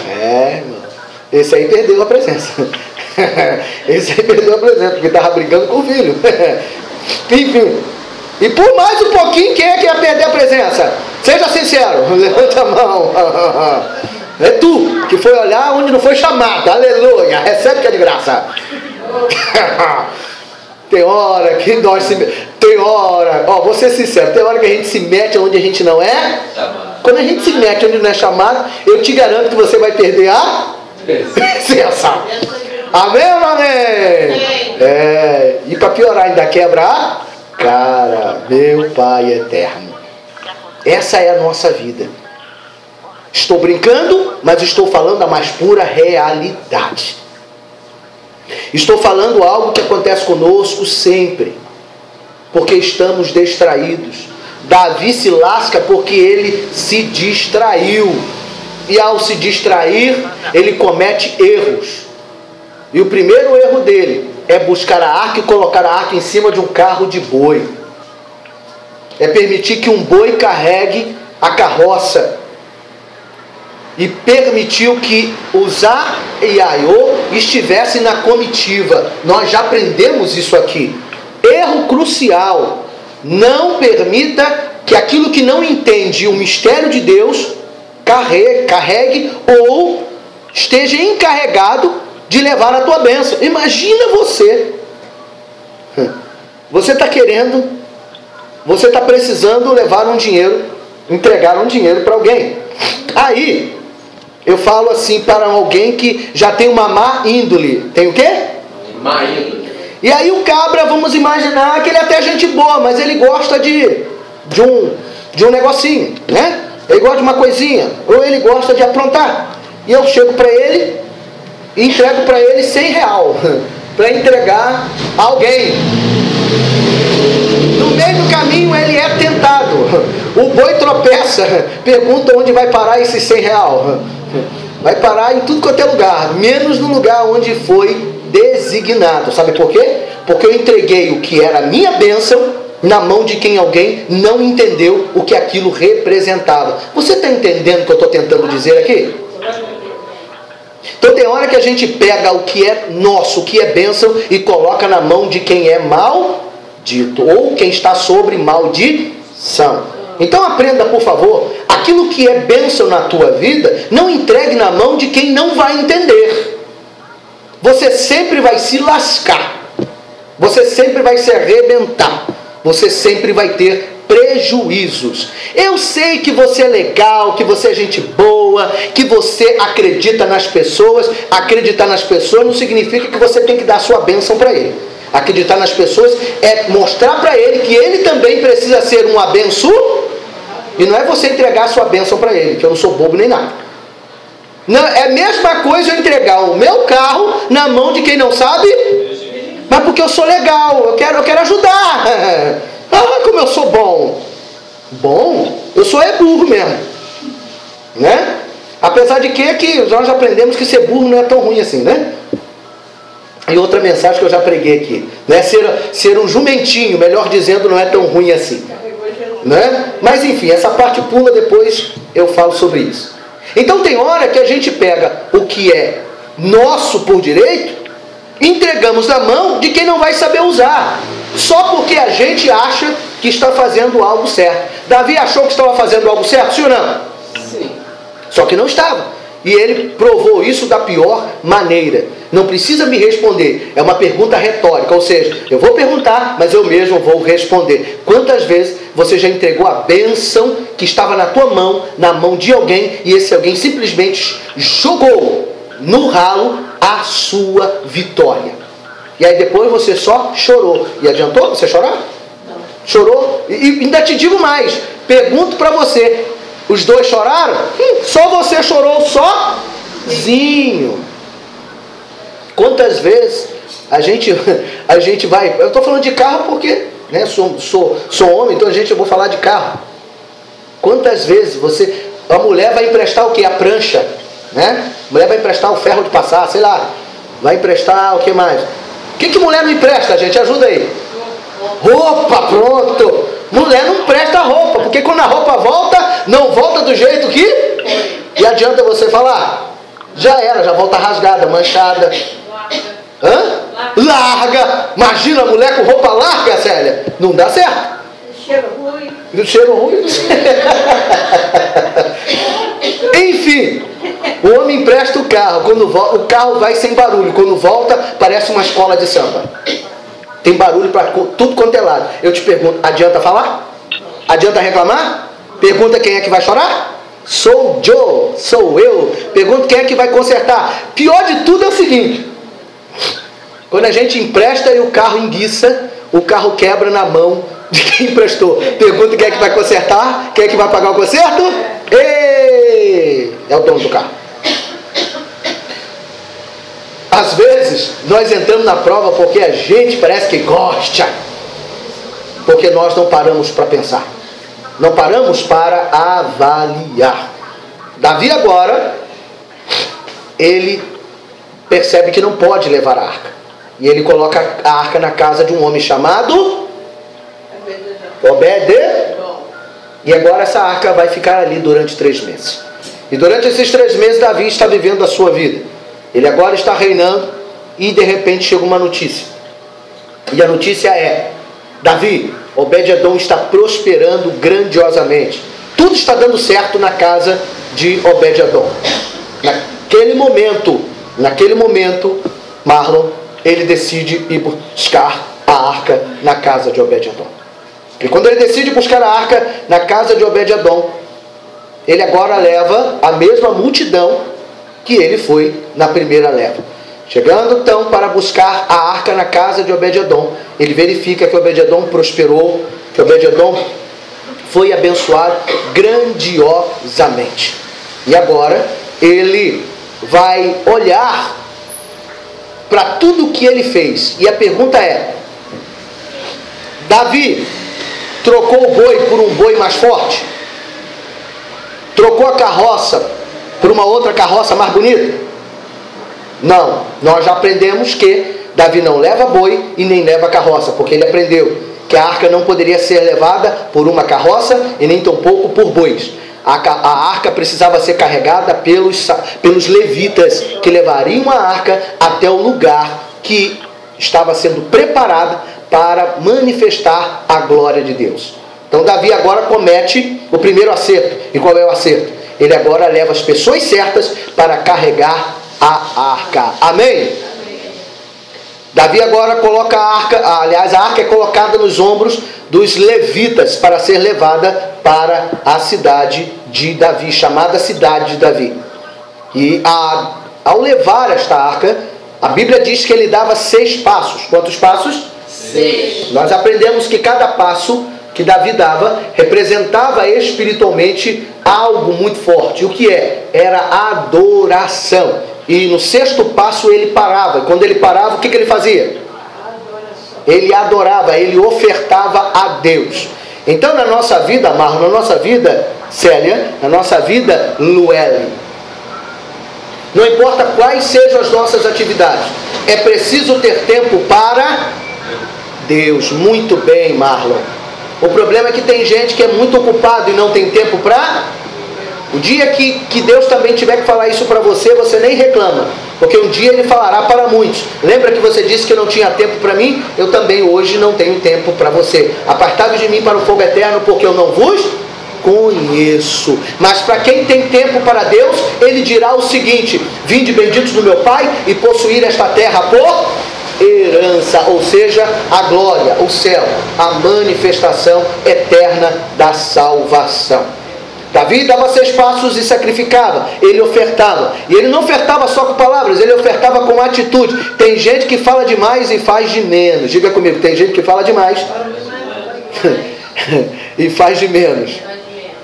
Irmão. Esse aí perdeu a presença. Esse aí perdeu a presença, porque estava brigando com o filho. Enfim. E por mais um pouquinho, quem é que ia perder a presença? Seja sincero, levanta a mão. É tu que foi olhar onde não foi chamado. Aleluia, recebe que é de graça. Tem hora que nós se... Tem hora, vou ser sincero, tem hora que a gente se mete onde a gente não é. Quando a gente se mete onde não é chamado, eu te garanto que você vai perder a presença. Amém ou não amém? E para piorar, ainda quebra a cara. Meu Pai eterno. Essa é a nossa vida. Estou brincando, mas estou falando a mais pura realidade. Estou falando algo que acontece conosco sempre, porque estamos distraídos. Davi se lasca porque ele se distraiu. E ao se distrair, ele comete erros. E o primeiro erro dele é buscar a arca e colocar a arca em cima de um carro de boi. É permitir que um boi carregue a carroça. E permitiu que Uzá e Aiô estivessem na comitiva. Nós já aprendemos isso aqui. Erro crucial. Não permita que aquilo que não entende o mistério de Deus carregue ou esteja encarregado de levar a tua bênção. Imagina você. Você está querendo, você está precisando levar um dinheiro, entregar um dinheiro para alguém. Aí, eu falo assim para alguém que já tem uma má índole. Tem o quê? Má índole. E aí o cabra, vamos imaginar que ele é até gente boa, mas ele gosta de um negocinho, né? Ele gosta de uma coisinha, ou ele gosta de aprontar. E eu chego para ele e entrego para ele R$100 para entregar a alguém. No meio do caminho ele é tentado. O boi tropeça, pergunta onde vai parar esse R$100. Vai parar em tudo quanto é lugar, menos no lugar onde foi designado. Sabe por quê? Porque eu entreguei o que era a minha bênção na mão de quem alguém não entendeu o que aquilo representava. Você está entendendo o que eu estou tentando dizer aqui? Então tem hora que a gente pega o que é nosso, o que é bênção, e coloca na mão de quem é maldito, ou quem está sobre maldição. Então aprenda, por favor, aquilo que é bênção na tua vida, não entregue na mão de quem não vai entender. Você sempre vai se lascar. Você sempre vai se arrebentar. Você sempre vai ter prejuízos. Eu sei que você é legal, que você é gente boa, que você acredita nas pessoas. Acreditar nas pessoas não significa que você tem que dar a sua bênção para ele. Acreditar nas pessoas é mostrar para ele que ele também precisa ser um abençoado. E não é você entregar a sua bênção para ele, que eu não sou bobo nem nada. Não, é a mesma coisa eu entregar o meu carro na mão de quem não sabe, mas porque eu sou legal, eu quero ajudar. Ah, como eu sou bom. Bom? Eu sou burro mesmo. Né? Apesar de que nós já aprendemos que ser burro não é tão ruim assim, né? E outra mensagem que eu já preguei aqui, né? Ser um jumentinho, melhor dizendo, não é tão ruim assim. Né? Mas enfim, essa parte pula, depois eu falo sobre isso. Então tem hora que a gente pega o que é nosso por direito, entregamos na mão de quem não vai saber usar, só porque a gente acha que está fazendo algo certo. Davi achou que estava fazendo algo certo, sim ou não? Sim. Só que não estava. E ele provou isso da pior maneira. Não precisa me responder. É uma pergunta retórica. Ou seja, eu vou perguntar, mas eu mesmo vou responder. Quantas vezes você já entregou a bênção que estava na tua mão, na mão de alguém, e esse alguém simplesmente jogou no ralo a sua vitória? E aí depois você só chorou. E adiantou você chorar? Não. Chorou? E ainda te digo mais. Pergunto para você. Os dois choraram? Só você chorou sozinho. Quantas vezes a gente vai... Eu estou falando de carro porque, né, sou homem, então eu vou falar de carro. Quantas vezes a mulher vai emprestar o quê? A prancha. Né? A mulher vai emprestar o ferro de passar, sei lá. Vai emprestar o que mais? O que mulher não empresta, gente? Ajuda aí. Roupa, pronto. Mulher não presta roupa, porque quando a roupa volta, não volta do jeito que... E adianta você falar? Já era, já volta rasgada, manchada. Hã? Larga. Imagina a mulher com roupa larga, Célia. Não dá certo. Cheiro ruim. Do cheiro ruim. Enfim, o homem empresta o carro. Quando volta, o carro vai sem barulho. Quando volta, parece uma escola de samba. Tem barulho para tudo quanto é lado. Eu te pergunto, adianta falar? Adianta reclamar? Pergunta quem é que vai chorar? Sou eu. Pergunta quem é que vai consertar. Pior de tudo é o seguinte: Quando a gente empresta e o carro enguiça, o carro quebra na mão de quem emprestou. Pergunta quem é que vai consertar, quem é que vai pagar o conserto? Ei! É o dono do carro. Às vezes, nós entramos na prova porque a gente parece que gosta. Porque nós não paramos para pensar. Não paramos para avaliar. Davi agora, ele percebe que não pode levar a arca. E ele coloca a arca na casa de um homem chamado Obed-edom. E agora essa arca vai ficar ali durante 3 meses. E durante esses 3 meses Davi está vivendo a sua vida. Ele agora está reinando e de repente chega uma notícia. E a notícia é: Davi, Obed-edom está prosperando grandiosamente. Tudo está dando certo na casa de Obed-edom. Naquele momento, Marlon, ele decide ir buscar a arca na casa de Obed-edom. E quando ele decide buscar a arca na casa de Obed-edom, ele agora leva a mesma multidão que ele foi na primeira leva. Chegando então para buscar a arca na casa de Obed-edom, ele verifica que Obed-edom prosperou, que Obed-edom foi abençoado grandiosamente. E agora ele vai olhar para tudo o que ele fez. E a pergunta é: Davi trocou o boi por um boi mais forte? Trocou a carroça por uma outra carroça mais bonita? Não. Nós já aprendemos que Davi não leva boi e nem leva carroça, porque ele aprendeu que a arca não poderia ser levada por uma carroça e nem tampouco por bois. A arca precisava ser carregada pelos levitas, que levariam a arca até o lugar que estava sendo preparado para manifestar a glória de Deus. Então Davi agora comete o primeiro acerto. E qual é o acerto? Ele agora leva as pessoas certas para carregar a arca. Amém? Davi agora coloca a arca, aliás, a arca é colocada nos ombros dos levitas para ser levada para a cidade de Davi, chamada cidade de Davi. E ao levar esta arca, a Bíblia diz que ele dava 6 passos. Quantos passos? 6. Nós aprendemos que cada passo que Davi dava representava espiritualmente algo muito forte. O que é? Era adoração. E no 6º passo ele parava. E quando ele parava, o que ele fazia? Ele adorava, ele ofertava a Deus. Então na nossa vida, Marlon, na nossa vida, Célia, na nossa vida, Lueli, não importa quais sejam as nossas atividades, é preciso ter tempo para Deus. Muito bem, Marlon. O problema é que tem gente que é muito ocupado e não tem tempo para... O dia que Deus também tiver que falar isso para você, você nem reclama, porque um dia Ele falará para muitos. Lembra que você disse que não tinha tempo para mim? Eu também hoje não tenho tempo para você. Apartai-vos de mim para o fogo eterno, porque eu não vos conheço. Mas para quem tem tempo para Deus, Ele dirá o seguinte: vinde benditos do meu Pai e possuir esta terra por herança, ou seja, a glória, o céu, a manifestação eterna da salvação. Davi dava 6 passos e sacrificava, ele ofertava. E ele não ofertava só com palavras, ele ofertava com atitude. Tem gente que fala demais e faz de menos. Diga comigo, tem gente que fala demais e faz de menos.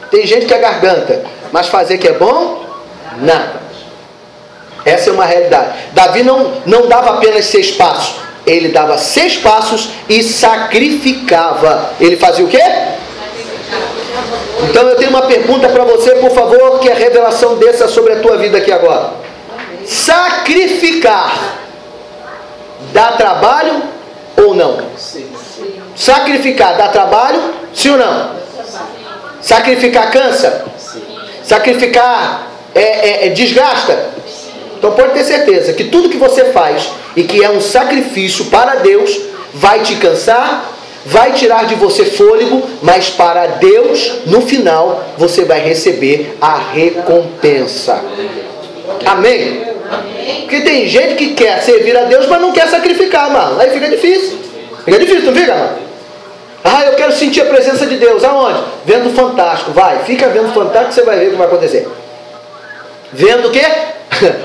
Tem gente que é garganta, mas fazer que é bom, nada. Essa é uma realidade. Davi não dava apenas 6 passos, ele dava 6 passos e sacrificava. Ele fazia o quê? Então eu tenho uma pergunta para você, por favor, que a revelação desça sobre a tua vida aqui agora. Sacrificar dá trabalho ou não? Sim. Sacrificar dá trabalho, sim ou não? Sacrificar cansa? Sim. Sacrificar desgasta? Então pode ter certeza que tudo que você faz e que é um sacrifício para Deus vai te cansar, vai tirar de você fôlego, mas para Deus, no final, você vai receber a recompensa. Amém? Porque tem gente que quer servir a Deus, mas não quer sacrificar, mano. Aí fica difícil. Fica difícil, não fica, mano? Eu quero sentir a presença de Deus. Aonde? Vendo Fantástico. Vai, fica vendo Fantástico que você vai ver o que vai acontecer. Vendo o quê?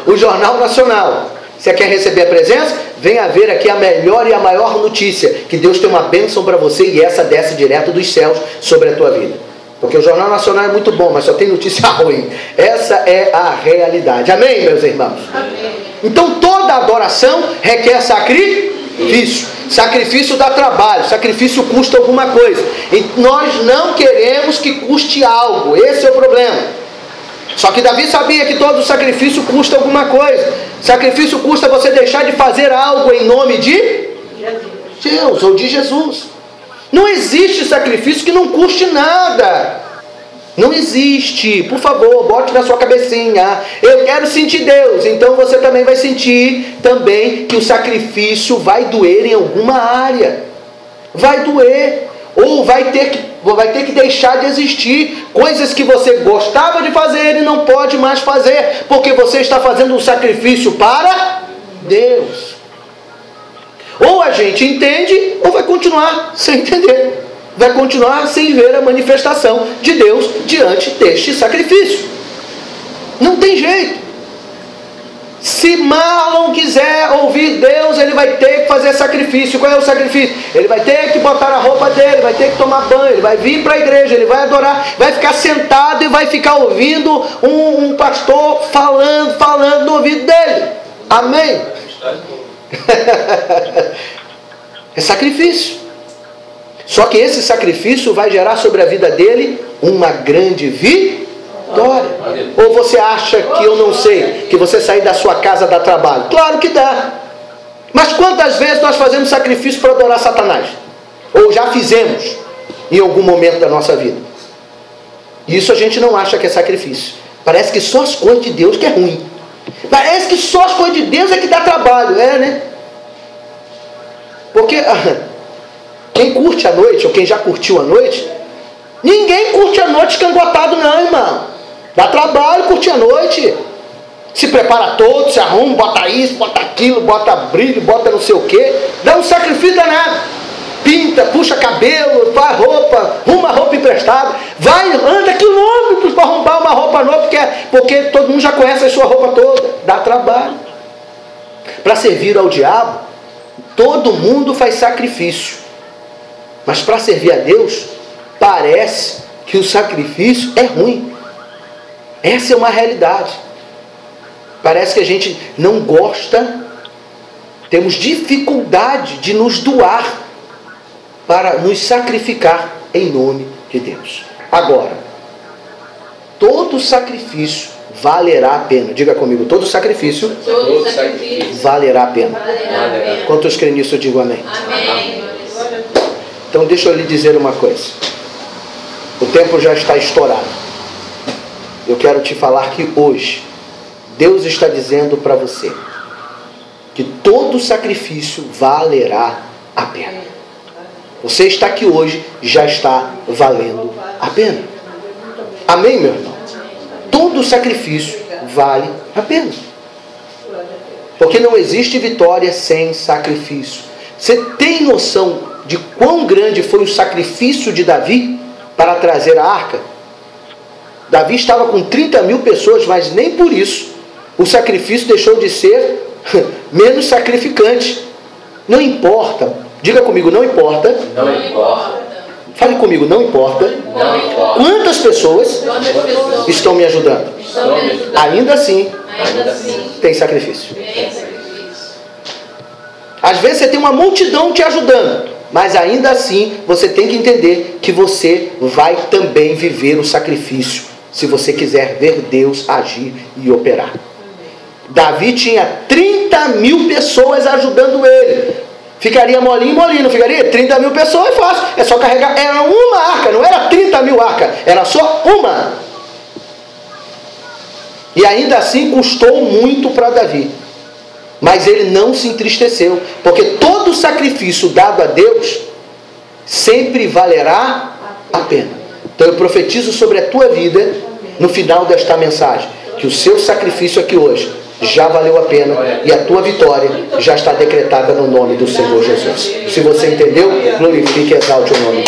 O Jornal Nacional. Você quer receber a presença? Venha ver aqui a melhor e a maior notícia, que Deus tem uma bênção para você e essa desce direto dos céus sobre a tua vida. Porque o Jornal Nacional é muito bom, mas só tem notícia ruim. Essa é a realidade. Amém, meus irmãos? Amém. Então toda adoração requer sacrifício. Sacrifício dá trabalho, sacrifício custa alguma coisa. E nós não queremos que custe algo, esse é o problema. Só que Davi sabia que todo sacrifício custa alguma coisa. Sacrifício custa você deixar de fazer algo em nome de Deus ou de Jesus. Não existe sacrifício que não custe nada. Não existe. Por favor, bote na sua cabecinha. Eu quero sentir Deus. Então você também vai sentir também que o sacrifício vai doer em alguma área. Vai doer. Ou vai ter que deixar de existir. Coisas que você gostava de fazer e não pode mais fazer. Porque você está fazendo um sacrifício para Deus. Ou a gente entende, ou vai continuar sem entender. Vai continuar sem ver a manifestação de Deus diante deste sacrifício. Não tem jeito. Se Marlon quiser ouvir Deus, ele vai ter que fazer sacrifício. Qual é o sacrifício? Ele vai ter que botar a roupa dele, vai ter que tomar banho, ele vai vir para a igreja, ele vai adorar, vai ficar sentado e vai ficar ouvindo um pastor falando no ouvido dele. Amém? É sacrifício. Só que esse sacrifício vai gerar sobre a vida dele uma grande vitória. Ou você acha que eu não sei, que você sair da sua casa dá trabalho? Claro que dá. Mas quantas vezes nós fazemos sacrifício para adorar Satanás? Ou já fizemos em algum momento da nossa vida? Isso a gente não acha que é sacrifício. Parece que só as coisas de Deus que é ruim. Parece que só as coisas de Deus é que dá trabalho. É, né? Porque quem curte a noite, ou quem já curtiu a noite, ninguém curte a noite escangotado não, irmão. Dá trabalho curtir a noite. Se prepara todo, se arruma, bota isso, bota aquilo, bota brilho, bota não sei o que. Dá um sacrifício danado. Pinta, puxa cabelo, faz roupa, arruma roupa emprestada. Vai, anda quilômetros para arrumar uma roupa nova, porque todo mundo já conhece a sua roupa toda. Dá trabalho. Para servir ao diabo, todo mundo faz sacrifício. Mas para servir a Deus, parece que o sacrifício é ruim. Essa é uma realidade. Parece que a gente não gosta, temos dificuldade de nos doar para nos sacrificar em nome de Deus. Agora, todo sacrifício valerá a pena. Diga comigo, todo sacrifício valerá a pena. Quantos creem nisso, eu digo amém. Amém. Então deixa eu lhe dizer uma coisa. O tempo já está estourado. Eu quero te falar que hoje Deus está dizendo para você que todo sacrifício valerá a pena. Você está aqui hoje, já está valendo a pena. Amém, meu irmão? Todo sacrifício vale a pena. Porque não existe vitória sem sacrifício. Você tem noção de quão grande foi o sacrifício de Davi para trazer a arca? Davi estava com 30 mil pessoas, mas nem por isso o sacrifício deixou de ser menos sacrificante. Não importa. Diga comigo, não importa. Não importa. Fale comigo, não importa. Não importa. Quantas pessoas estão me ajudando? Estão me ajudando. Ainda assim, Ainda assim, tem sacrifício. tem sacrifício. Às vezes você tem uma multidão te ajudando, mas ainda assim você tem que entender que você vai também viver o sacrifício, se você quiser ver Deus agir e operar. Davi tinha 30 mil pessoas ajudando ele. Ficaria molinho, não ficaria? 30 mil pessoas é fácil, é só carregar. Era uma arca, não era 30 mil arcas, era só uma. E ainda assim custou muito para Davi. Mas ele não se entristeceu, porque todo sacrifício dado a Deus sempre valerá a pena. Então eu profetizo sobre a tua vida, no final desta mensagem, que o seu sacrifício aqui hoje já valeu a pena e a tua vitória já está decretada no nome do Senhor Jesus. Se você entendeu, glorifique e exalte o nome de Deus.